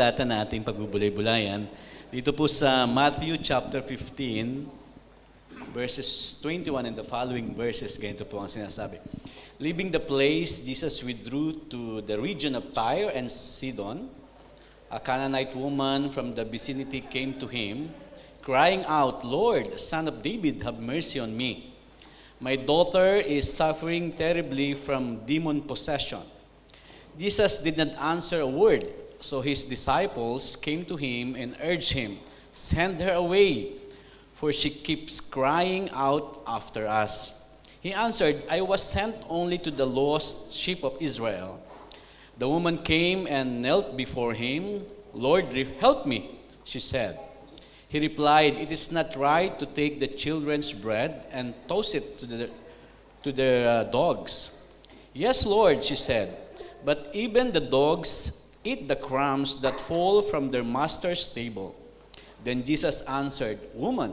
Data na ating pagbubulay-bulayan. Dito po sa Matthew chapter 15, verses 21 and the following verses, ganito po ang sinasabi. Leaving the place, Jesus withdrew to the region of Tyre and Sidon. A Canaanite woman from the vicinity came to him, crying out, "Lord, Son of David, have mercy on me. My daughter is suffering terribly from demon possession." Jesus did not answer a word. So his disciples came to him and urged him, "Send her away, for she keeps crying out after us." He answered, "I was sent only to the lost sheep of Israel." The woman came and knelt before him. "Lord, help me," she said. He replied, "It is not right to take the children's bread and toss it to their dogs." "Yes, Lord," she said, "but even the dogs eat the crumbs that fall from their master's table." Then Jesus answered, "Woman,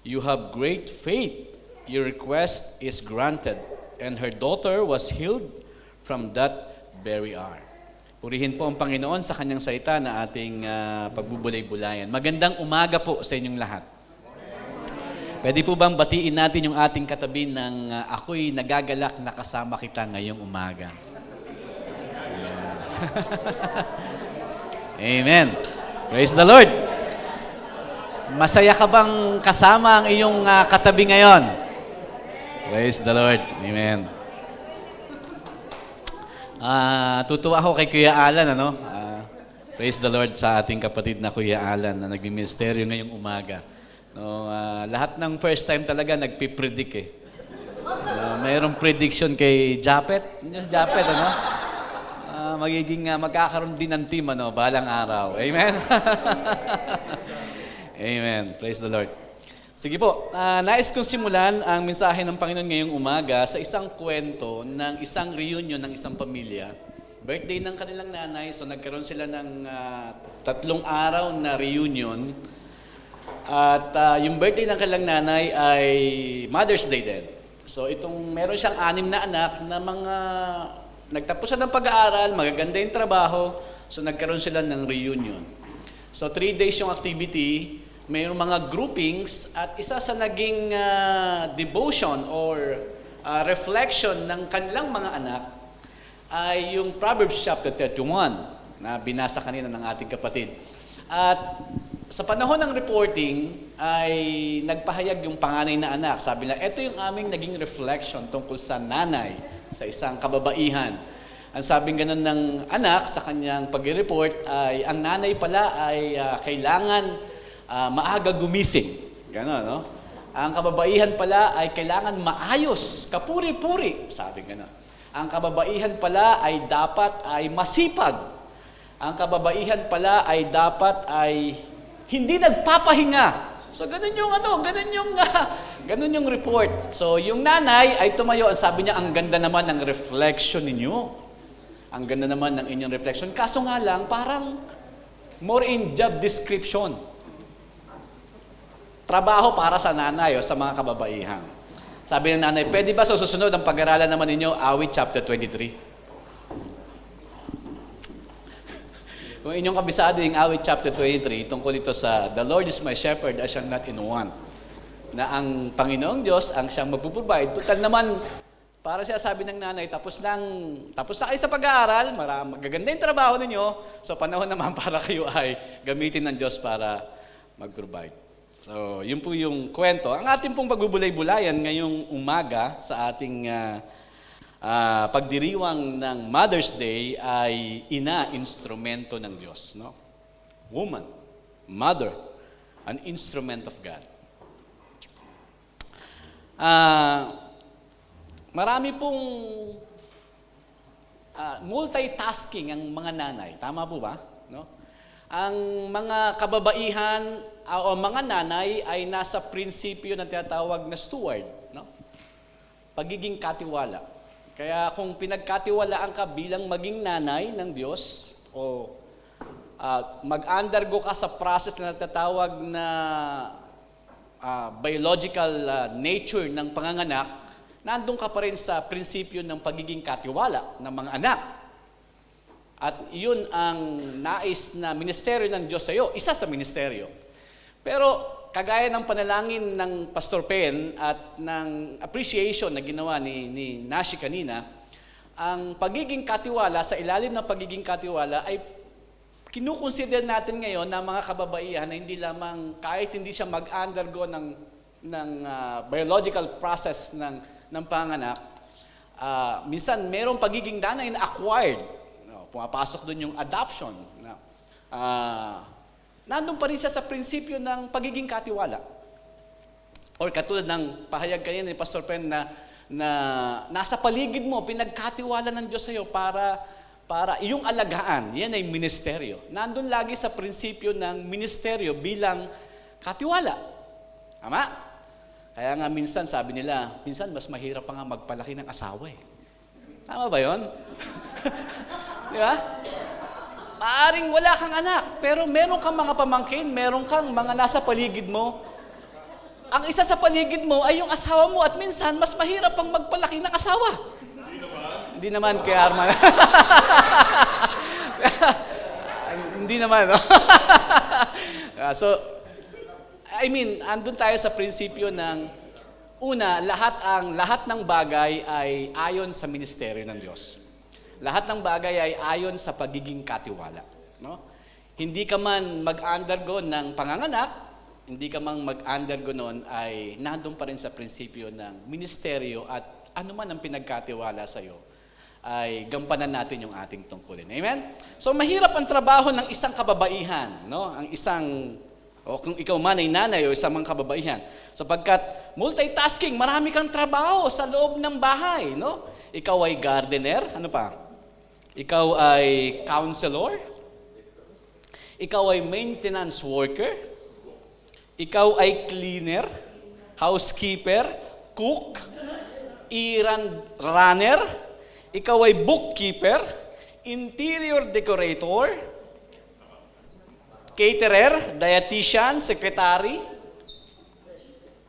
you have great faith. Your request is granted." And her daughter was healed from that very hour. Purihin po ang Panginoon sa kanyang salita na ating pagbubulay-bulayan. Magandang umaga po sa inyong lahat. Pwede po bang batiin natin yung ating katabi ng ako'y nagagalak na kasama kita ngayong umaga? Amen. Praise the Lord. Masaya ka bang kasama ang iyong katabi ngayon? Praise the Lord. Amen. Tutuwa ako kay Kuya Alan, ano? Praise the Lord sa ating kapatid na Kuya Alan na nagbiministeryo ngayong umaga. No, lahat ng first time talaga nagpipredict eh. Mayroong prediction kay Japet. Japet, ano? Magiging magkakaroon din ng team, ano, balang araw. Amen? Amen. Praise the Lord. Sige po, nais kong simulan ang mensahe ng Panginoon ngayong umaga sa isang kwento ng isang reunion ng isang pamilya. Birthday ng kanilang nanay, so nagkaroon sila ng 3 araw na reunion. At yung birthday ng kanilang nanay ay Mother's Day din. So meron siyang 6 na anak na mga nagtapos ng pag-aaral, magaganda yung trabaho, so nagkaroon sila ng reunion. So 3 days yung activity, mayroong mga groupings, at isa sa naging devotion or reflection ng kanilang mga anak ay yung Proverbs chapter 31 na binasa kanina ng ating kapatid. At sa panahon ng reporting ay nagpahayag yung panganay na anak. Sabi na, ito yung aming naging reflection tungkol sa nanay, sa isang kababaihan. Ang sabing ganun ng anak sa kanyang pag-report ay ang nanay pala ay kailangan maaga gumising. Ganon, no? Ang kababaihan pala ay kailangan maayos, kapuri-puri. Sabi ganon. Ang kababaihan pala ay dapat ay masipag. Ang kababaihan pala ay dapat ay hindi nagpapahinga. So ganun yung report. So yung nanay ay tumayo, sabi niya, ang ganda naman ng reflection ninyo. Ang ganda naman ng inyong reflection. Kaso nga lang, parang more in job description. Trabaho para sa nanay o sa mga kababaihan. Sabi ng nanay, pwede ba sa susunod ang pag-aralan naman ninyo, Awit chapter 23? Kung inyong kabisado yung Awit chapter 23, tungkol ito sa The Lord is my shepherd, I shall not in want. Na ang Panginoong Diyos ang siyang magpuprovide. Total naman, para siya sabi ng nanay, tapos na kayo sa pag-aaral, magaganda yung trabaho ninyo, so panahon naman para kayo ay gamitin ng Diyos para mag-provide. So, yun po yung kwento. Ang ating pong pagbubulay-bulayan ngayong umaga sa ating pagdiriwang ng Mother's Day ay ina, instrumento ng Diyos. No? Woman, mother, an instrument of God. Marami pong multitasking ang mga nanay. Tama po ba? No? Ang mga kababaihan o mga nanay ay nasa prinsipyo na tinatawag na steward. No? Pagiging katiwala. Kaya kung pinagkatiwalaan ka bilang maging nanay ng Diyos o mag-undergo ka sa process na natatawag na biological nature ng panganganak, nandun ka pa rin sa prinsipyo ng pagiging katiwala ng mga anak. At yun ang nais na ministeryo ng Diyos sa iyo, isa sa ministeryo. Pero kagaya ng panalangin ng Pastor Pen at ng appreciation na ginawa ni Nashi kanina, ang pagiging katiwala, sa ilalim ng pagiging katiwala ay kinukonsider natin ngayon na mga kababaihan na hindi lamang, kahit hindi siya mag-undergo ng biological process ng panganak, minsan merong pagiging nanay na acquired. Pumapasok doon yung adoption. Nandun pa rin siya sa prinsipyo ng pagiging katiwala. Or katulad ng pahayag kanina ni Pastor Pen na nasa paligid mo, pinagkatiwala ng Diyos sa iyo para iyong alagaan. Yan ay ministeryo. Nandun lagi sa prinsipyo ng ministeryo bilang katiwala. Tama? Kaya nga minsan, sabi nila, minsan mas mahirap pa nga magpalaki ng asawa eh. Tama ba yun? Di ba? Maaring wala kang anak, pero meron kang mga pamangkin, meron kang mga nasa paligid mo. Ang isa sa paligid mo ay yung asawa mo at minsan mas mahirap pang magpalaki ng asawa. Hindi naman kay Arman. Hindi naman, no? So, I mean, andun tayo sa prinsipyo ng una, lahat ng bagay ay ayon sa ministeryo ng Diyos. Lahat ng bagay ay ayon sa pagiging katiwala. No? Hindi ka man mag-undergo ng panganganak, hindi ka man mag-undergo noon, ay nandun pa rin sa prinsipyo ng ministeryo at ano man ang pinagkatiwala sa iyo, ay gampanan natin yung ating tungkulin. Amen? So mahirap ang trabaho ng isang kababaihan, no? Ang isang, o kung ikaw man ay nanay o isang mga kababaihan, sapagkat multitasking, marami kang trabaho sa loob ng bahay, no? Ikaw ay gardener, ano pa? Ikaw ay counselor, ikaw ay maintenance worker, ikaw ay cleaner, housekeeper, cook, errand runner, ikaw ay bookkeeper, interior decorator, caterer, dietitian, secretary,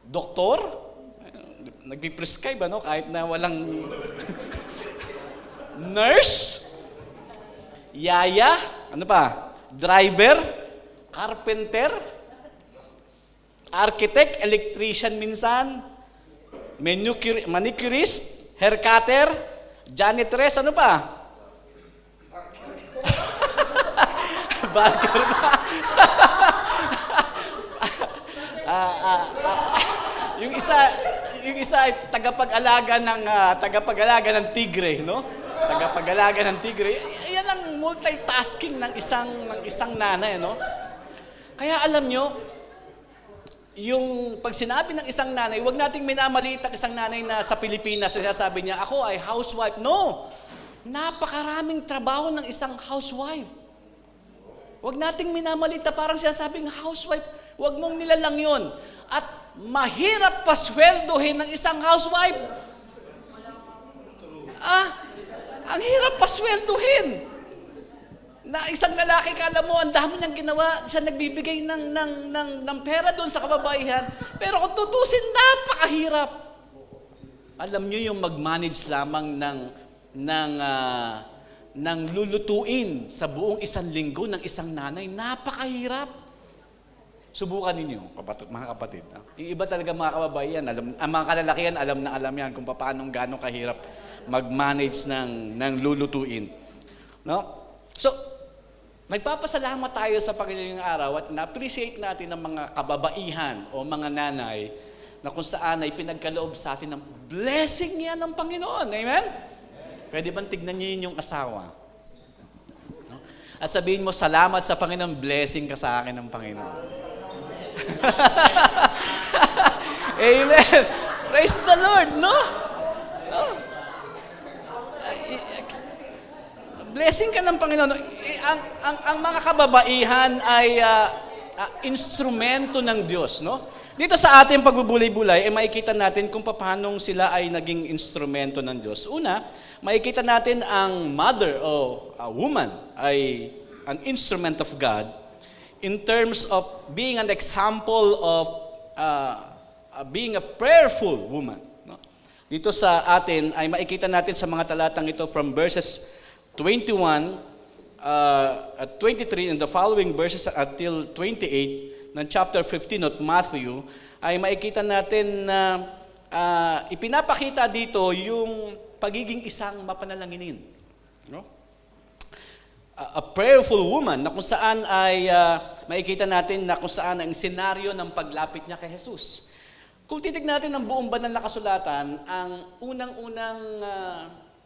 doktor, nagpiprescribe ano kahit na walang nurse, yaya, ano pa? Driver, carpenter, architect, electrician minsan, manicurist, hair cutter, janitress, ano pa? Barker ba? Yung isa ay tagapag-alaga ng tigre, no? Tagapag-alaga ng tigre. Yan ang multitasking ng isang nanay, no? Kaya alam nyo, yung pag sinabi ng isang nanay, huwag nating minamaliit ang isang nanay na sa Pilipinas, sinasabi niya, ako ay housewife. No! Napakaraming trabaho ng isang housewife. Huwag nating minamaliit na parang sinasabing housewife. Huwag mong nilalang yun. At mahirap pasweldohin ng isang housewife. Ang hirap pasweldohin. Na isang lalaki, kala mo, ang dami niyang ginawa, siya nagbibigay ng pera doon sa kababaihan. Pero kung tutusin, napakahirap. Alam niyo yung mag-manage lamang ng lulutuin sa buong isang linggo ng isang nanay, napakahirap. Subukan ninyo, mga kapatid. Yung iba talaga mga kababaihan, ang mga kalalakihan, alam na alam yan kung paano gano'ng kahirap mag-manage ng lulutuin. No? So, nagpapasalamat tayo sa Panginoon ng araw at na-appreciate natin ang mga kababaihan o mga nanay na kung saan ay pinagkaloob sa atin ng blessing niya ng Panginoon. Amen? Pwede bang tignan niyo yun yung asawa? No? At sabihin mo, salamat sa Panginoon, blessing ka sa akin ng Panginoon. Amen. Praise the Lord, no? No? Blessing ka ng Panginoon. Ang mga kababaihan ay instrumento ng Diyos, no? Dito sa ating pagbubulay-bulay, makikita natin kung paano sila ay naging instrumento ng Diyos. Una, makikita natin ang mother o a woman ay an instrument of God in terms of being an example of being a prayerful woman. No? Dito sa atin ay makikita natin sa mga talatang ito from verses 21 at 23 and the following verses until 28 ng chapter 15 of Matthew, ay makikita natin na ipinapakita dito yung pagiging isang mapanalanginin. No? A prayerful woman na kung saan ay makikita natin na kung saan ang senaryo ng paglapit niya kay Jesus. Kung titignan natin ang buong banal na kasulatan, ang unang-unang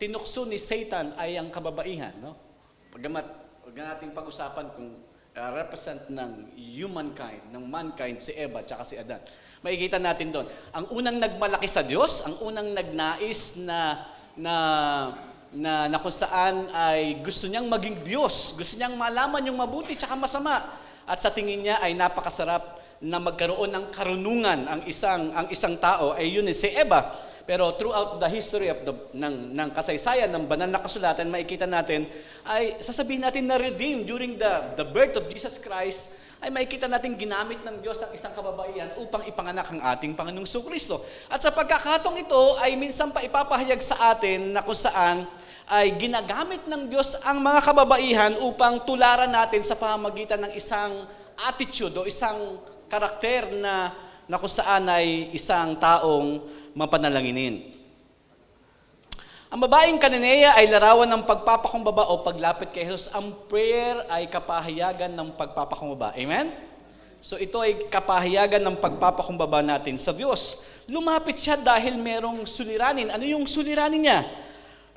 tinukso ni Satan ay ang kababaihan. No? Pagamat, huwag natin pag-usapan kung represent ng humankind, ng mankind, si Eva at si Adan. Makikita natin doon. Ang unang nagmalaki sa Diyos, ang unang nagnais na kung saan ay gusto niyang maging Diyos, gusto niyang malaman yung mabuti at masama. At sa tingin niya ay napakasarap na magkaroon ng karunungan ang isang tao, ay yun si Eva. Pero throughout the history of ng kasaysayan ng banal na kasulatan, makikita natin, ay sasabihin natin na redeem during the birth of Jesus Christ, ay makikita natin ginamit ng Diyos ang isang kababaihan upang ipanganak ang ating Panginoong Jesucristo. At sa pagkakataong ito, ay minsan pa ipapahayag sa atin na kung saan ay ginagamit ng Diyos ang mga kababaihan upang tularan natin sa pamamagitan ng isang attitude o isang karakter na kung saan ay isang taong mapanalanginin. Ang babaeng Cananea ay larawan ng pagpapakumbaba o paglapit kay Jesus. Ang prayer ay kapahayagan ng pagpapakumbaba. Amen? So ito ay kapahayagan ng pagpapakumbaba natin sa Diyos. Lumapit siya dahil merong suliranin. Ano yung suliranin niya?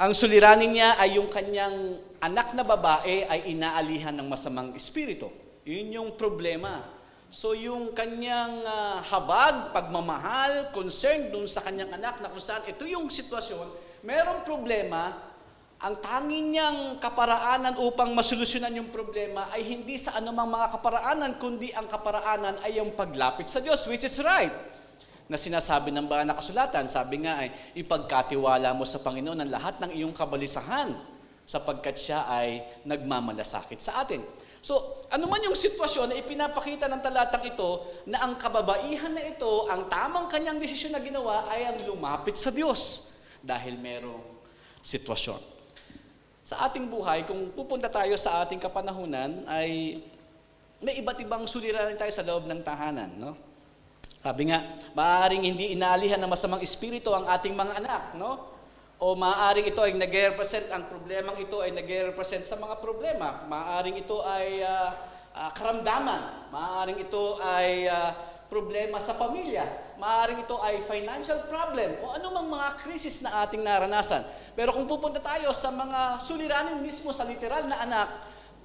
Ang suliranin niya ay yung kanyang anak na babae ay inaalihan ng masamang espiritu. Yun yung problema. So yung kanyang habag, pagmamahal, concern dun sa kanyang anak na kung saan ito yung sitwasyon, merong problema, ang tanging niyang kaparaanan upang masolusyonan yung problema ay hindi sa anumang mga kaparaanan, kundi ang kaparaanan ay yung paglapit sa Diyos, which is right. Na sinasabi ng banal na kasulatan, sabi nga ay, ipagkatiwala mo sa Panginoon ang lahat ng iyong kabalisahan sapagkat siya ay nagmamalasakit sa atin. So, ano man yung sitwasyon na ipinapakita ng talatang ito na ang kababaihan na ito, ang tamang kanyang desisyon na ginawa ay ang lumapit sa Diyos dahil merong sitwasyon. Sa ating buhay, kung pupunta tayo sa ating kapanahunan, ay may iba't ibang suliranin tayo sa loob ng tahanan, no? Sabi nga, maaaring hindi inaalihan ng masamang espiritu ang ating mga anak, no? O maaaring ito ay nag-represent, ang problemang ito ay nag-represent sa mga problema. Maaaring ito ay karamdaman. Maaaring ito ay problema sa pamilya. Maaaring ito ay financial problem o anumang mga krisis na ating naranasan. Pero kung pupunta tayo sa mga suliranin mismo sa literal na anak,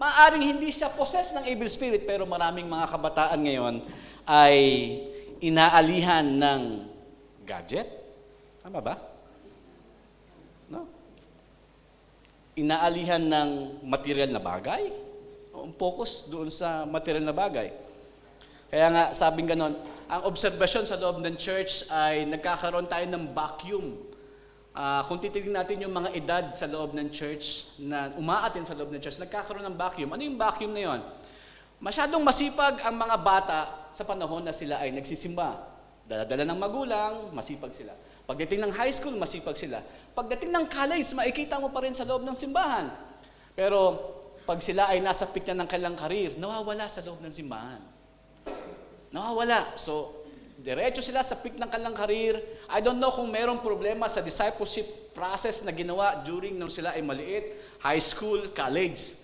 maaaring hindi siya possess ng evil spirit, pero maraming mga kabataan ngayon ay inaalihan ng gadget. Tama ba? No? Inaalihan ng material na bagay. Ang focus doon sa material na bagay. Kaya nga, sabing ganon, ang obserbasyon sa loob ng church ay nagkakaroon tayo ng vacuum. Kung titignan natin yung mga edad sa loob ng church, na umaatin sa loob ng church, nagkakaroon ng vacuum. Ano yung vacuum na yon? Masyadong masipag ang mga bata sa panahon na sila ay nagsisimba. Dala-dala ng magulang, masipag sila. Pagdating ng high school, masipag sila. Pagdating ng college, makikita mo pa rin sa loob ng simbahan. Pero pag sila ay nasa peak na ng kanilang karir, nawawala sa loob ng simbahan. Nawawala. So, diretso sila sa peak ng kanilang karir. I don't know kung mayroong problema sa discipleship process na ginawa during nung sila ay maliit, high school, college.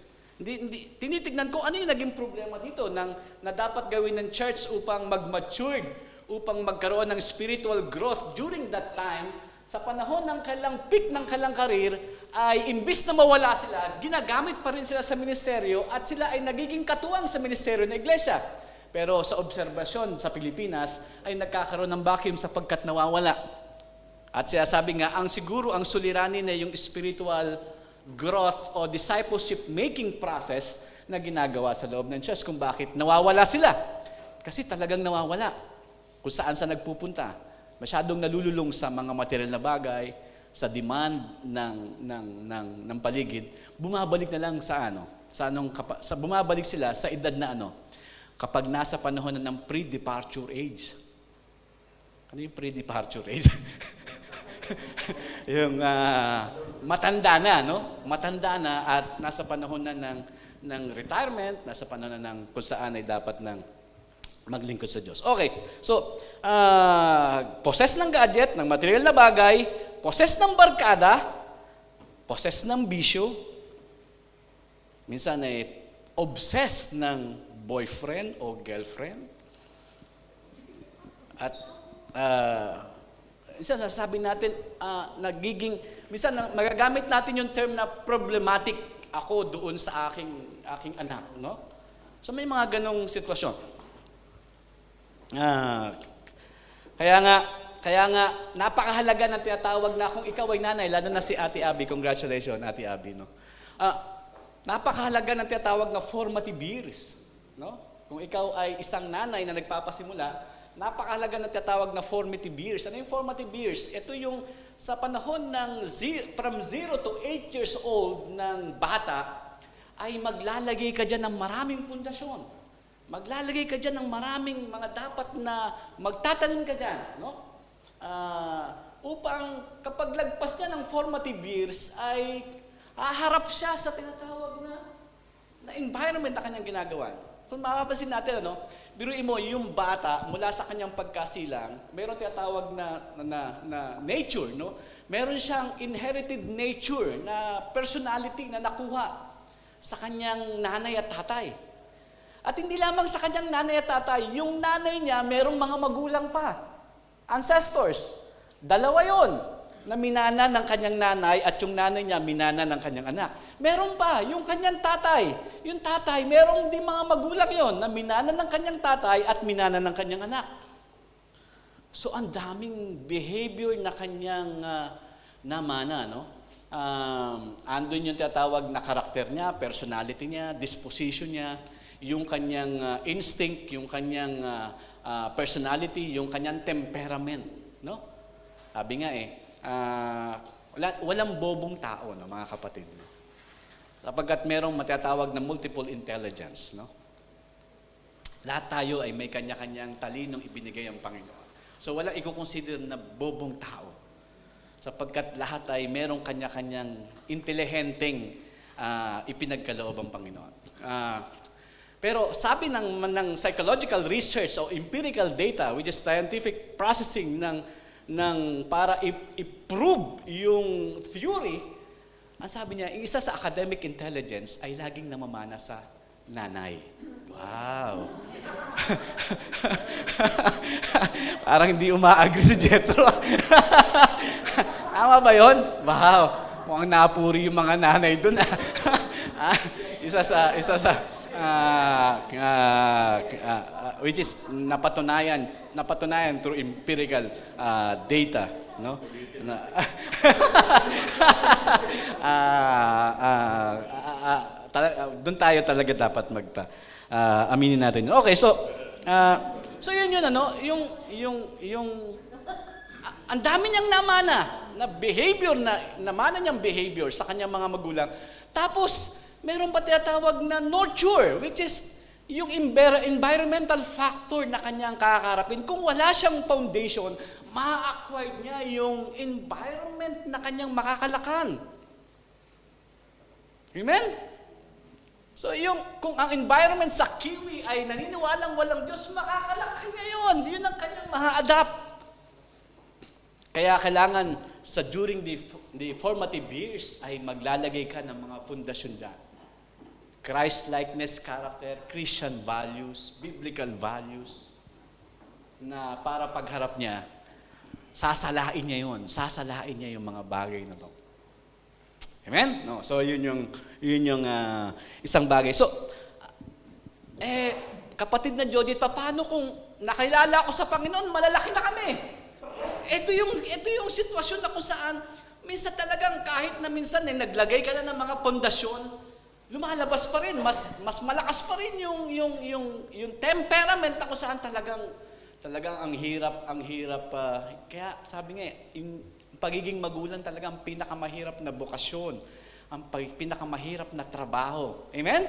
Tinitignan ko ano yung naging problema dito na dapat gawin ng church upang mag-mature, upang magkaroon ng spiritual growth during that time. Sa panahon ng kailang peak ng kailang karir, ay imbis na mawala sila, ginagamit pa rin sila sa ministeryo at sila ay nagiging katuwang sa ministeryo ng iglesia. Pero sa obserbasyon sa Pilipinas ay nagkakaroon ng vacuum sapagkat nawawala. At siya sabi nga, ang suliranin na yung spiritual growth o discipleship making process na ginagawa sa loob ng church. Kung bakit nawawala sila. Kasi talagang nawawala. Kung saan sa nagpupunta. Masyadong nalululong sa mga material na bagay, sa demand ng paligid, bumabalik na lang bumabalik sila sa edad na kapag nasa panahon na ng pre-departure age. Ano yung pre-departure age? yung matanda na, no? Matanda na at nasa panahon na ng retirement, nasa panahon na ng kung saan ay dapat ng maglingkod sa Diyos. Okay, so, possess ng gadget, ng material na bagay, possess ng barkada, possess ng bisyo, minsan ay obsessed ng boyfriend o girlfriend, at minsan nasasabi natin, minsan magagamit natin yung term na problematic ako doon sa aking anak, no? So may mga ganong sitwasyon. Kaya nga napakahalaga ng tinatawag na kung ikaw ay nanay, lalo na si Ate Abby, congratulations Ate Abby, no? Napakahalaga ng tinatawag na formative years, no? Kung ikaw ay isang nanay na nagpapasimula, napakahalaga ng tinatawag na formative years. Ano yung formative years? Ito yung sa panahon ng from 0 to 8 years old ng bata, ay maglalagay ka dyan ng maraming pundasyon. Maglalagay ka dyan ng maraming mga dapat na magtatanim ka dyan, no? Upang kapag lagpas niya ng formative years, ay haharap siya sa tinatawag na environment na kanyang ginagawa. Kung mapapansin natin, biruin mo, yung bata, mula sa kanyang pagkasilang, mayroon tinatawag na nature, no? Meron siyang inherited nature na personality na nakuha sa kanyang nanay at tatay. At hindi lamang sa kanyang nanay at tatay, yung nanay niya, merong mga magulang pa. Ancestors. Dalawa yon na minana ng kanyang nanay at yung nanay niya minana ng kanyang anak. Meron pa, yung kanyang tatay. Yung tatay, merong di mga magulang yon na minana ng kanyang tatay at minana ng kanyang anak. So, ang daming behavior na kanyang namana, no? Andun yung tinatawag na karakter niya, personality niya, disposition niya, yung kanyang instinct, yung kanyang personality, yung kanyang temperament, no? Sabi nga walang bobong tao, no, mga kapatid. Sapagkat merong matatawag na multiple intelligence, no? Lahat tayo ay may kanya-kanyang talinong ibinigay ang Panginoon. So walang i-consider na bobong tao. Sapagkat lahat ay merong kanya-kanyang intelihenteng ipinagkaloob ang Panginoon. Pero sabi ng psychological research o empirical data, which is scientific processing para i-prove yung theory, ang sabi niya, isa sa academic intelligence ay laging namamana sa nanay. Wow! Parang hindi umaagree si Jethro. Tama ba yun? Wow! Mukhang napuri yung mga nanay dun. Isa sa which is napatunayan through empirical data, no? Doon tayo talaga dapat aminin natin. Okay, so yun ang dami niyang namana na behavior namana niyang behavior sa kanyang mga magulang. Tapos meron pa tinatawag na nurture, which is yung environmental factor na kanyang kakaharapin. Kung wala siyang foundation, ma-acquire niya yung environment na kanyang makakalakan. Amen? So kung ang environment sa kiwi ay naniniwalang walang Diyos, makakalaki niya yun. Yun ang kanyang ma-adapt. Kaya kailangan during the formative years ay maglalagay ka ng mga pundasyon dyan. Christ-likeness character, Christian values, biblical values, na para pagharap niya, sasalain niya yung mga bagay na to. Amen? No, so yun yung isang bagay. So, kapatid na Judith, paano kung nakilala ko sa Panginoon, malalaki na kami? Ito yung sitwasyon na kung saan, minsan talagang kahit na minsan naglagay ka na ng mga pundasyon, lumalabas pa rin, mas malakas pa rin yung temperament na kung saan talagang ang hirap. Kaya sabi nga, yung pagiging magulang talaga ang pinakamahirap na bokasyon, ang pinakamahirap na trabaho. Amen?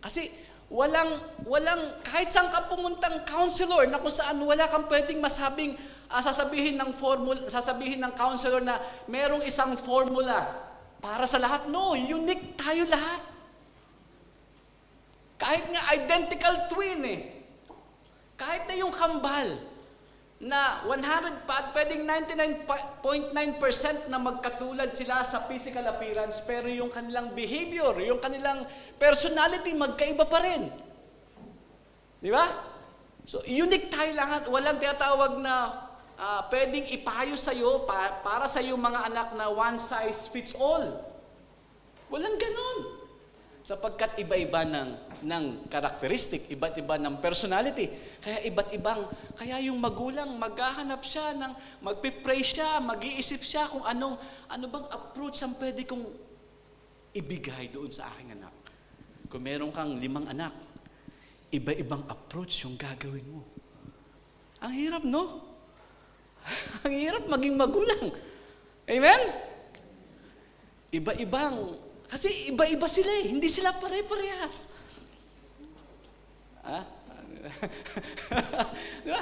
Kasi walang kahit saan ka pumuntang counselor na kung saan wala kang pwedeng sasabihin ng counselor na merong isang formula para sa lahat. No, unique tayo lahat. Kahit nga identical twin eh. Kahit na yung kambal na 100 pa, pwedeng 99.9% na magkatulad sila sa physical appearance, pero yung kanilang behavior, yung kanilang personality, magkaiba pa rin. Di ba? So, unique tayo lahat. Walang tinatawag na pwedeng ipayo sa'yo, para sa iyong mga anak na one size fits all. Walang ganon. Sapagkat iba-iba ng karakteristik, iba't iba ng personality. Kaya yung magulang, maghahanap siya, magpipray siya, mag-iisip siya kung ano bang approach ang pwede kong ibigay doon sa aking anak. Kung meron kang 5 anak, iba-ibang approach yung gagawin mo. Ang hirap, no? Ang hirap maging magulang. Amen? Kasi iba-iba sila eh. Hindi sila pare-parehas. Diba?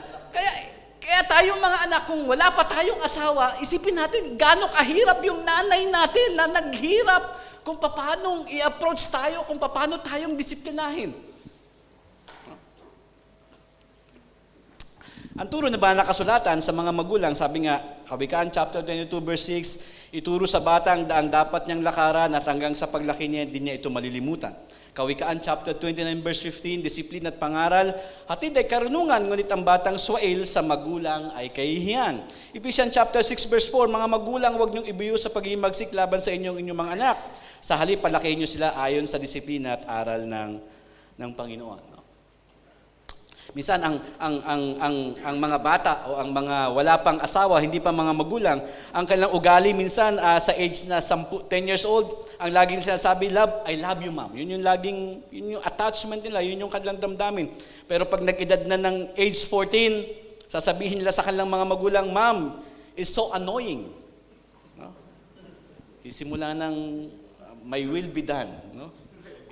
Kaya tayong mga anak, kung wala pa tayong asawa, isipin natin, gaano kahirap yung nanay natin na naghirap kung paano i-approach tayo, kung paano tayong disiplinahin. Ang turo na ba nakasulatan sa mga magulang, sabi nga, Kawikaan chapter 22 verse 6, ituro sa bata ang daang dapat niyang lakaran at hanggang sa paglaki niya, di niya ito malilimutan. Kawikaan chapter 29 verse 15, disiplina at pangaral, hatid ay karunungan, ngunit ang batang swail sa magulang ay kahihiyan. Ephesians chapter 6 verse 4, mga magulang, huwag niyong ibiyo sa paghihimagsik laban sa inyong mga anak. Sa halip, palakihin niyo sila ayon sa disiplina at aral ng Panginoon. Minsan ang mga bata o ang mga wala pang asawa, hindi pa mga magulang, ang kanilang ugali minsan sa age na 10 years old, ang laging sinasabi, I love you, ma'am. Yun yung attachment nila, yun yung kanilang damdamin. Pero pag nag-edad na ng age 14, sasabihin nila sa kanilang mga magulang, ma'am, is so annoying. No? Isimula ng my will be done. No?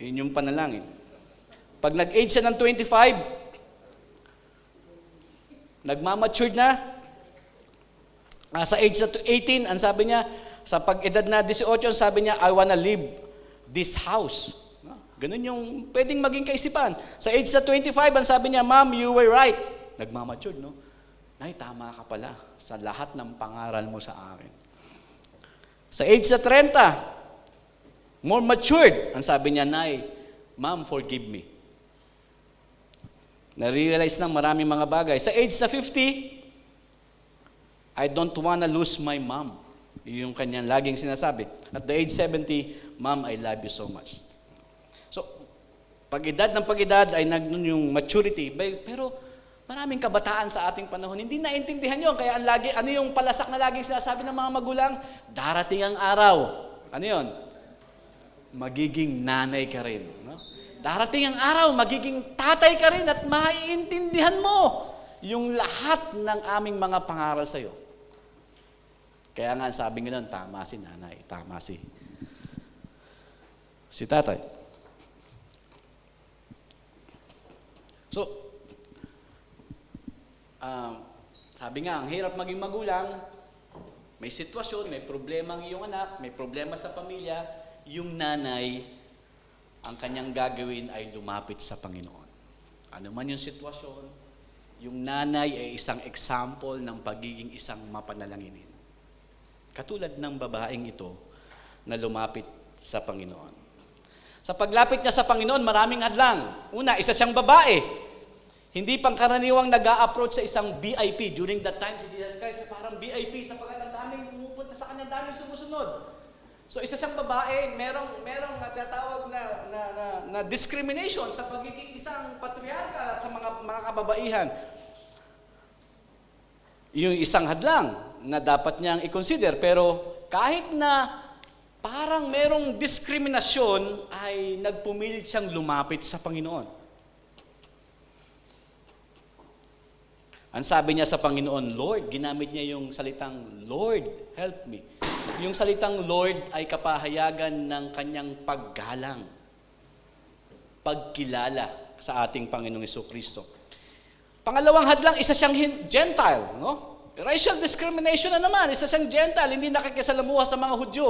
Yun yung panalangin. Pag nag-age siya ng 25, nagmamature na, sa age na 18, ang sabi niya, sa pag-edad na 18, sabi niya, I wanna leave this house. No? Ganun yung pwedeng maging kaisipan. Sa age na 25, ang sabi niya, Ma'am, you were right. Nagmamature, no? Nay, tama ka pala sa lahat ng pangaral mo sa akin. Sa age na 30, more matured, ang sabi niya, Nay, Ma'am, forgive me. Nare-realize ng maraming mga bagay. Sa age na 50, I don't wanna lose my mom. Yung kanyang laging sinasabi. At the age 70, Mom, I love you so much. So, pag-edad ng pag-edad ay yung maturity. Pero maraming kabataan sa ating panahon, hindi naintindihan yun. Kaya ano yung palasak na laging sinasabi ng mga magulang? Darating ang araw. Ano yun? Magiging nanay ka rin. No? Darating ang araw, magiging tatay ka rin at maiintindihan mo yung lahat ng aming mga pangaral sa'yo. Kaya nga sabi nga nun, tama si nanay, tama si tatay. So, sabi nga, ang hirap maging magulang, may sitwasyon, may problema ang iyong anak, may problema sa pamilya, yung nanay, ang kanyang gagawin ay lumapit sa Panginoon. Ano man yung sitwasyon, yung nanay ay isang example ng pagiging isang mapanalanginin. Katulad ng babaeng ito na lumapit sa Panginoon. Sa paglapit niya sa Panginoon, maraming hadlang. Una, isa siyang babae. Hindi pangkaraniwang nag-a-approach sa isang VIP. During that time, si Jesus Christ, parang VIP sapagkat ang daming pumupunta sa kanya, daming sumusunod. So isa siyang babae, merong natatawag na discrimination sa pagiging isang patriarkal at sa mga kababaihan. Yung isang hadlang na dapat niyang i-consider, pero kahit na parang merong diskriminasyon, ay nagpumilit siyang lumapit sa Panginoon. Ang sabi niya sa Panginoon, Lord, ginamit niya yung salitang, Lord, help me. Yung salitang Lord ay kapahayagan ng kanyang paggalang, pagkilala sa ating Panginoong Jesucristo. Pangalawang hadlang, isa siyang Gentile, no? Racial discrimination na naman, isa siyang Gentile, hindi nakikisalamuha sa mga Hudyo.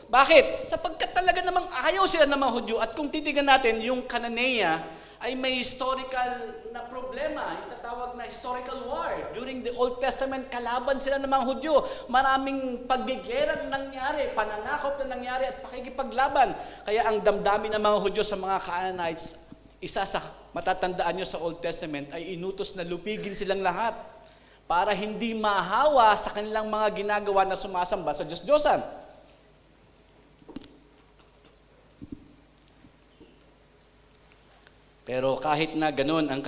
Bakit? Sapagkat talaga namang ayaw sila ng mga Hudyo. At kung titignan natin, yung Cananea ay may historical na problema, yung tatawag na historical war. During the Old Testament, kalaban sila ng mga Hudyo. Maraming paggigera na nangyari, pananakop na nangyari at pakikipaglaban. Kaya ang damdamin ng mga Hudyo sa mga Canaanites, isa sa matatandaan nyo sa Old Testament ay inutos na lupigin silang lahat para hindi mahawa sa kanilang mga ginagawa na sumasamba sa Diyos-Diyosan. Pero kahit na ganoon ang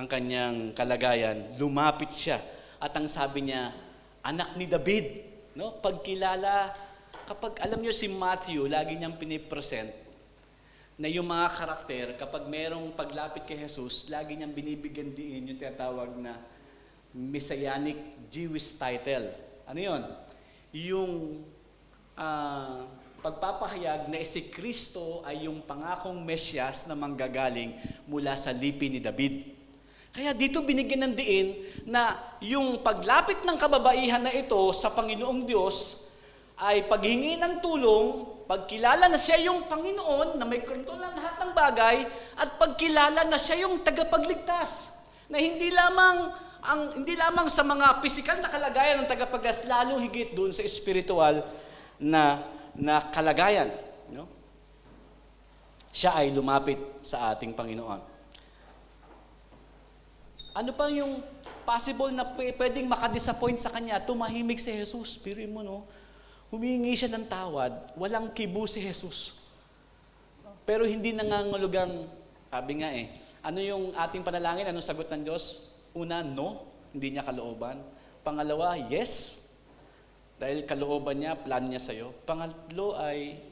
kanyang kalagayan, lumapit siya. At ang sabi niya, anak ni David, no? Pagkilala, kapag alam niyo si Matthew, lagi niyang pinipresent na yung mga karakter, kapag merong paglapit kay Jesus, lagi niyang binibigyan din yung tinatawag na Messianic Jewish title. Ano yun? Yung pagpapahayag na si Kristo ay yung pangakong Mesyas na manggagaling mula sa lipi ni David. Kaya dito binigyan ng diin na yung paglapit ng kababaihan na ito sa Panginoong Diyos ay paghingi ng tulong, pagkilala na siya yung Panginoon na may kontrol ng lahat ng bagay, at pagkilala na siya yung tagapagligtas. Na hindi lamang sa mga pisikal na kalagayan ng tagapagligtas, lalong higit doon sa espiritual na kalagayan. No? Siya ay lumapit sa ating Panginoon. Ano pa yung possible na pwedeng makadisappoint sa Kanya? Tumahimik si Jesus. Pirin mo, no? Humingi siya ng tawad. Walang kibo si Jesus. Pero hindi nangangulugang, sabi nga ano yung ating panalangin? Anong sagot ng Diyos? Una, no. Hindi niya kalooban. Pangalawa, yes. Dahil kalooban niya, plano niya sa'yo. Pangatlo ay,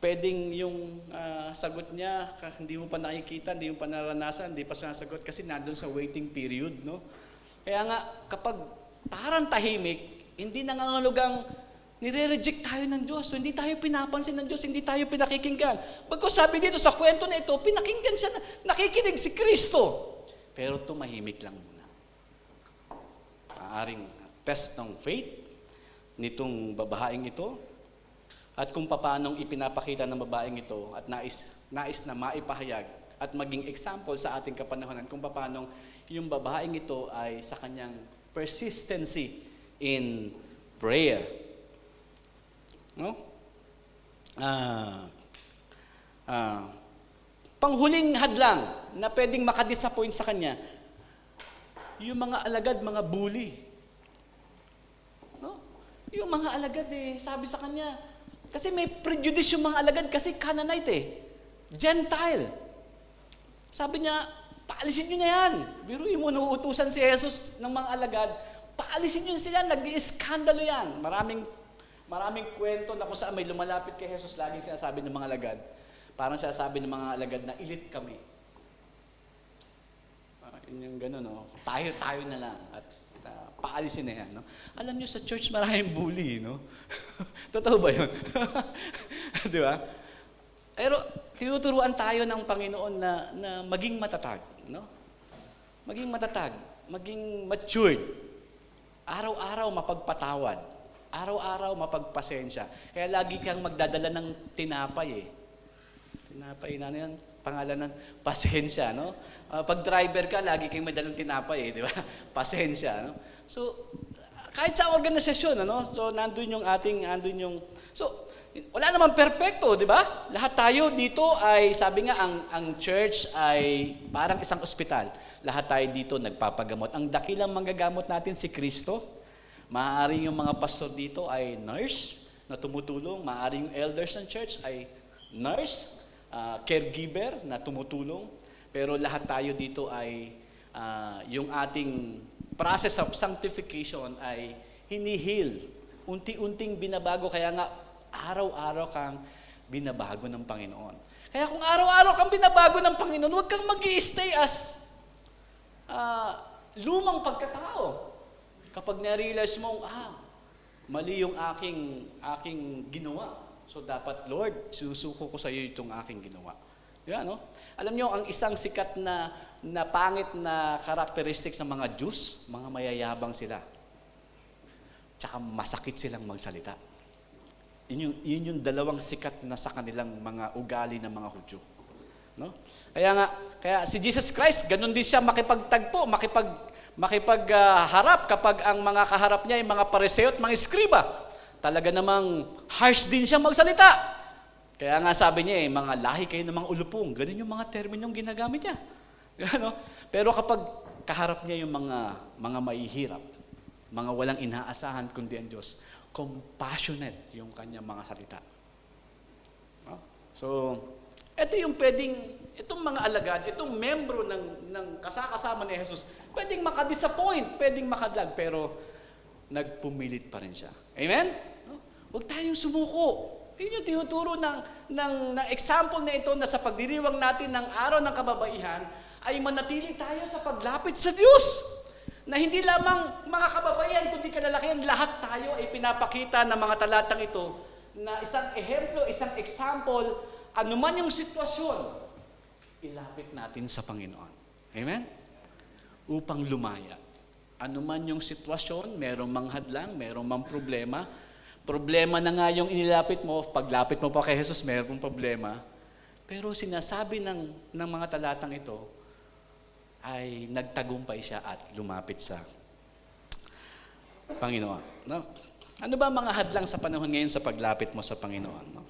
pwedeng yung sagot niya, hindi mo pa nakikita, hindi mo pa naranasan, hindi pa siya nasagot kasi nandun sa waiting period, no? Kaya nga, kapag parang tahimik, hindi nangangulugang nire-reject tayo ng Diyos. So, hindi tayo pinapansin ng Diyos, hindi tayo pinakikinggan. Bagkus sabi dito sa kwento na ito, pinakinggan siya, nakikinig si Kristo. Pero tumahimik lang muna. Maaring test ng faith nitong babaeng ito, at kung paanong ipinapakita ng babaeng ito at nais na maipahayag at maging example sa ating kapanahonan kung paanong yung babaeng ito ay sa kanyang persistency in prayer. No? Panghuling hadlang na pwedeng makadisappoint sa kanya, yung mga alagad, mga bully. Yung mga alagad sabi sa kanya, kasi may prejudice yung mga alagad kasi Canaanite Gentile. Sabi niya, paalisin nyo na yan. Biruin mo, nuutusan si Jesus ng mga alagad, paalisin nyo sila, nag-iiskandalo yan. Maraming kwento na kung saan may lumalapit kay Jesus, laging sinasabi ng mga alagad. Parang sinasabi ng mga alagad na elite kami. Yun yung gano'n, no? Tayo na lang. At paalisin na yan, no? Alam nyo, sa church maraming bully, no? Totoo ba yun? Di ba? Pero tinuturuan tayo ng Panginoon na maging matatag, no? Maging matatag, maging matured. Araw-araw mapagpatawad. Araw-araw mapagpasensya. Kaya lagi kang magdadala ng tinapay, Tinapay na yan, pangalan ng pasensya, no? Pag driver ka, lagi kang may dalang tinapay, di ba? Pasensya, no? So, kahit sa organisasyon, so nandun yung, so, wala naman perpekto, di ba? Lahat tayo dito ay, sabi nga, ang church ay parang isang ospital. Lahat tayo dito nagpapagamot. Ang dakilang manggagamot natin si Kristo. Maaaring yung mga pastor dito ay nurse na tumutulong. Maaaring yung elders ng church ay nurse, caregiver na tumutulong. Pero lahat tayo dito ay yung ating process of sanctification ay hinihil. Unti-unting binabago. Kaya nga, araw-araw kang binabago ng Panginoon. Kaya kung araw-araw kang binabago ng Panginoon, huwag kang mag-i-stay as lumang pagkatao. Kapag na-realize mo, mali yung aking ginawa. So dapat, Lord, sinusuko ko sa iyo itong aking ginawa. Yan, no? Alam nyo, ang isang sikat na pangit na characteristics ng mga Jews, mga mayayabang sila. Tsaka masakit silang magsalita. Yun yung dalawang sikat na sa kanilang mga ugali ng mga Hudyo. No? Kaya si Jesus Christ, ganun din siya makipagtagpo, makipagharap kapag ang mga kaharap niya ay mga pariseo at mga eskriba. Talaga namang harsh din siya magsalita. Kaya nga sabi niya mga lahi kayo ng mga ulupong. Ganun yung mga terminong ginagamit niya. Ano? Pero kapag kaharap niya yung mga mahihirap, mga walang inaasahan kundi ang Diyos, compassionate yung kanyang mga salita. No? So, ito yung itong mga alagad, itong membro ng kasama ni Jesus, pwedeng makadisappoint, pwedeng makadlag, pero nagpumilit pa rin siya. Amen? No? Huwag tayong sumuko. Yun yung tinuturo ng example na ito na sa pagdiriwang natin ng araw ng kababaihan ay manatili tayo sa paglapit sa Diyos. Na hindi lamang mga kababaihan, kundi kalalakihan, lahat tayo ay pinapakita ng mga talatang ito na isang ehemplo, isang example, anuman yung sitwasyon, ilapit natin sa Panginoon. Amen? Upang lumaya. Anuman yung sitwasyon, merong manghadlang, merong mang problema, problema na nga yung inilapit mo, paglapit mo pa kay Jesus, mayroong problema. Pero sinasabi ng mga talatang ito, ay nagtagumpay siya at lumapit sa Panginoon. No? Ano ba mga hadlang sa panahon ngayon sa paglapit mo sa Panginoon? No?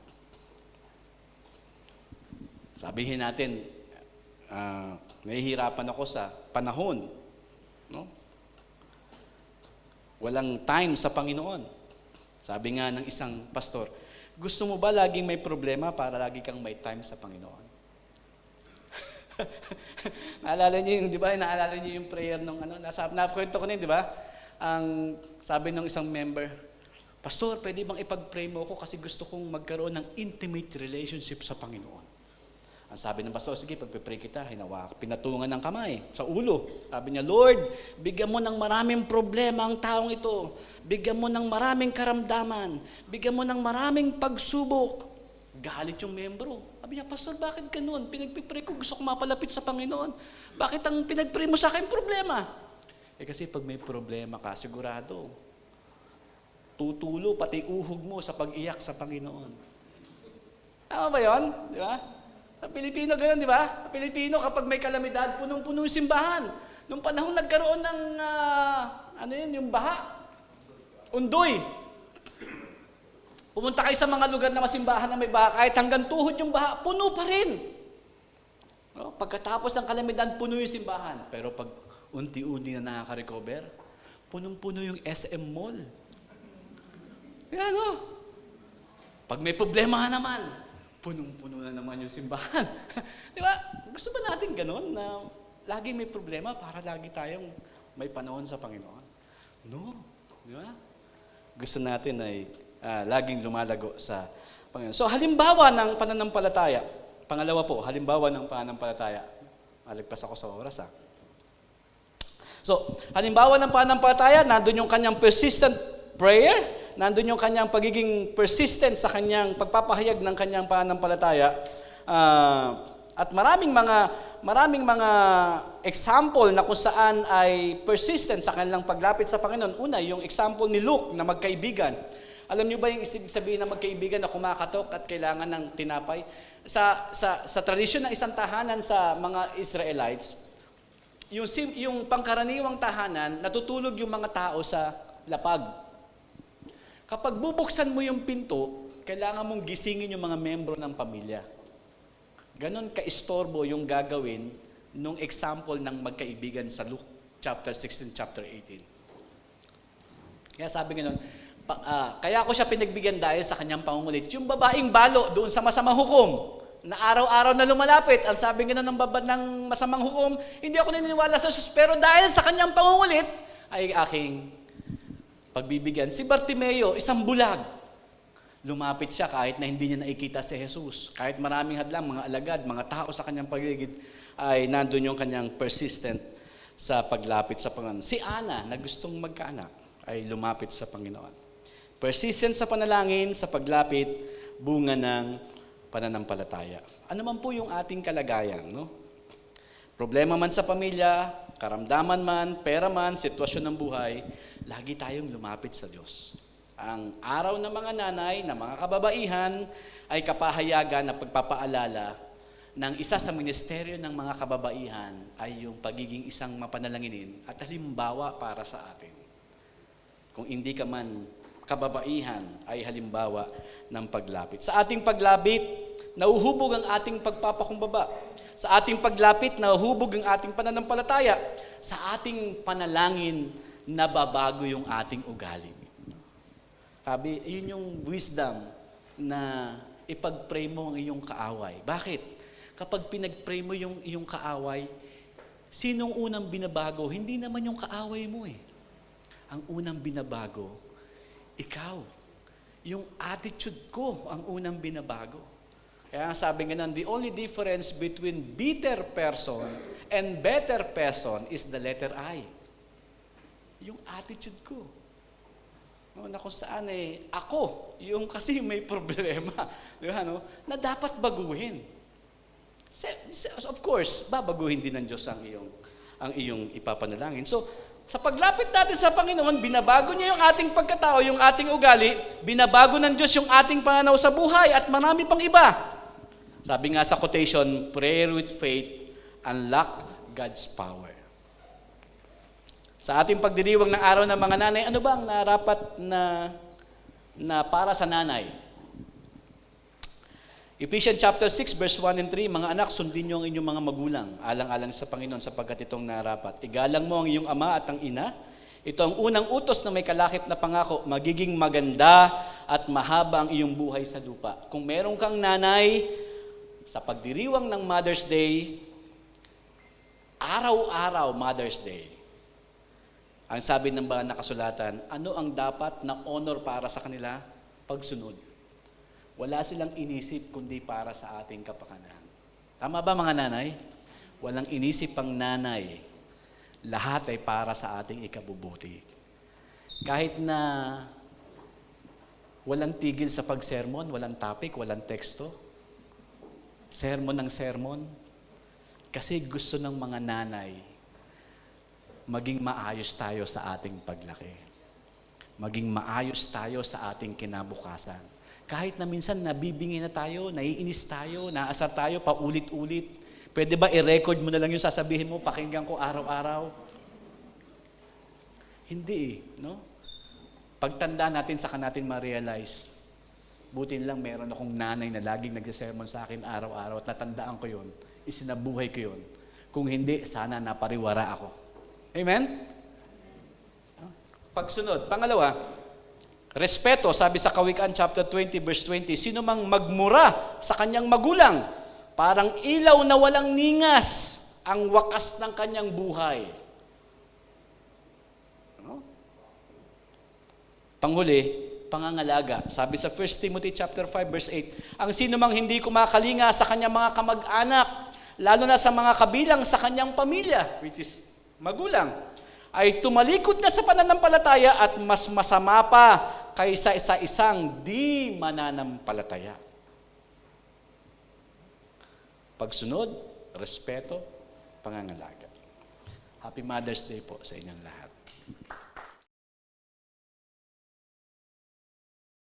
Sabihin natin, nahihirapan ako sa panahon. No? Walang time sa Panginoon. Sabi nga ng isang pastor, gusto mo ba laging may problema para lagi kang may time sa Panginoon? Naalala niyo yung, di ba? Naalala niyo yung prayer nung nakwento ko din, di ba? Ang sabi ng isang member, Pastor, pwede bang ipag-pray mo ako kasi gusto kong magkaroon ng intimate relationship sa Panginoon. Ang sabi ng pastor, sige, pagpipray kita, pinatungan ng kamay sa ulo. Sabi niya, Lord, bigyan mo ng maraming problema ang taong ito. Bigyan mo ng maraming karamdaman. Bigyan mo ng maraming pagsubok. Galit yung membro. Sabi niya, Pastor, bakit ganun? Pinagpipray ko, gusto ko mapalapit sa Panginoon. Bakit ang pinagpray mo sa akin problema? Kasi pag may problema ka, sigurado, tutulo pati uhog mo sa pag-iyak sa Panginoon. Tama ba yun? Di ba? Sa Pilipino ganyan, di ba? Sa Pilipino, kapag may kalamidad, punong-puno yung simbahan. Nung panahon nagkaroon ng, yung baha, undoy. Pumunta kayo sa mga lugar na masimbahan na may baha, kahit hanggang tuhod yung baha, puno pa rin. No? Pagkatapos ng kalamidad, puno yung simbahan. Pero pag unti-unti na nakaka-recover, punong-puno yung SM Mall. Yan, no? Pag may problema naman, punong-puno na naman yung simbahan. Di ba? Gusto ba natin ganun na lagi may problema para lagi tayong may panahon sa Panginoon? No. Di ba? Gusto natin ay laging lumalago sa Panginoon. So, halimbawa ng pananampalataya. Pangalawa po, halimbawa ng pananampalataya. Maligpas ako sa oras, So, halimbawa ng pananampalataya, nandun yung kanyang persistent prayer, nandun yung kanyang pagiging persistent sa kanyang pagpapahayag ng kanyang pananampalataya. At maraming mga example na kung saan ay persistent sa kanilang paglapit sa Panginoon. Una, yung example ni Luke na magkaibigan. Alam niyo ba yung ibig sabihin ng magkaibigan na kumakatok at kailangan ng tinapay? Sa tradisyon ng isang tahanan sa mga Israelites, yung pangkaraniwang tahanan, natutulog yung mga tao sa lapag. Kapag bubuksan mo yung pinto, kailangan mong gisingin yung mga membro ng pamilya. Ganon ka-istorbo yung gagawin nung example ng magkaibigan sa Luke chapter 16, chapter 18. Kaya sabi ngayon, kaya ko siya pinagbigyan dahil sa kanyang pangungulit. Yung babaeng balo doon sa masamang hukom, na araw-araw na lumalapit, ang sabi nga ng masamang hukom, hindi ako naniniwala sa Jesus, pero dahil sa kanyang pangungulit, ay aking pagbibigyan. Si Bartimeo, isang bulag. Lumapit siya kahit na hindi niya nakikita si Jesus. Kahit maraming hadlang, mga alagad, mga tao sa kanyang paligid, ay nandun yung kanyang persistent sa paglapit sa Panginoon. Si Ana, na gustong magkaanak, ay lumapit sa Panginoon. Persistent sa panalangin, sa paglapit, bunga ng pananampalataya. Ano man po yung ating kalagayan, no? Problema man sa pamilya, karamdaman man, pera man, sitwasyon ng buhay, lagi tayong lumapit sa Diyos. Ang araw ng mga nanay, ng mga kababaihan, ay kapahayagan na pagpapaalala ng isa sa ministeryo ng mga kababaihan ay yung pagiging isang mapanalanginin at halimbawa para sa atin. Kung hindi ka man kababaihan, ay halimbawa ng paglapit. Sa ating paglapit, nauhubog ang ating pagpapakumbaba. Sa ating paglapit, nauhubog ang ating pananampalataya. Sa ating panalangin, nababago yung ating ugali. Sabi, yun yung wisdom na ipag-pray mo ang iyong kaaway. Bakit? Kapag pinag-pray mo yung iyong kaaway, sinong unang binabago? Hindi naman yung kaaway mo eh. Ang unang binabago, ikaw. Yung attitude ko ang unang binabago. Kaya sabi nga nun, the only difference between bitter person and better person is the letter I. Yung attitude ko. Na kung saan ako, yung kasi may problema, di ba, no? Na dapat baguhin. Of course, babaguhin din ng Diyos ang iyong ipapanalangin. So, sa paglapit natin sa Panginoon, binabago niya yung ating pagkatao, yung ating ugali, binabago ng Diyos yung ating pananaw sa buhay at marami pang iba. Sabi nga sa quotation, prayer with faith, unlock God's power. Sa ating pagdiriwang ng araw ng mga nanay, ano ba ang narapat na para sa nanay? Ephesians chapter 6, verse 1 and 3, mga anak, sundin niyo ang inyong mga magulang, alang-alang sa Panginoon sapagkat itong narapat. Igalang mo ang iyong ama at ang ina. Ito ang unang utos na may kalakip na pangako, magiging maganda at mahaba ang iyong buhay sa lupa. Kung meron kang nanay, sa pagdiriwang ng Mother's Day, araw-araw Mother's Day, ang sabi ng mga nakasulatan, ano ang dapat na honor para sa kanila? Pagsunod. Wala silang inisip kundi para sa ating kapakanan. Tama ba mga nanay? Walang inisip ang nanay. Lahat ay para sa ating ikabubuti. Kahit na walang tigil sa pagsermon, walang topic, walang teksto, sermon ng sermon, kasi gusto ng mga nanay, maging maayos tayo sa ating paglaki. Maging maayos tayo sa ating kinabukasan. Kahit na minsan nabibingi na tayo, naiinis tayo, naasar tayo, paulit-ulit. Pwede ba i-record mo na lang yung sasabihin mo, pakinggan ko araw-araw? Hindi no? Pagtanda natin, saka natin ma-realize, buti lang meron akong nanay na laging nagsisermon sa akin araw-araw at natandaan ko yun, isinabuhay ko yun. Kung hindi, sana napariwara ako. Amen? Pagsunod. Pangalawa, respeto. Sabi sa Kawikaan chapter 20 verse 20, sino mang magmura sa kanyang magulang, parang ilaw na walang ningas ang wakas ng kanyang buhay. Ano? Panghuli, pangangalaga. Sabi sa 1 Timothy chapter 5 verse 8, ang sino mang hindi kumakalinga sa kanyang mga kamag-anak, lalo na sa mga kabilang sa kanyang pamilya, which is magulang, ay tumalikod na sa pananampalataya at mas masama pa kaysa sa isang di mananampalataya. Pagsunod, respeto, pangangalaga. Happy Mother's Day po sa inyong lahat.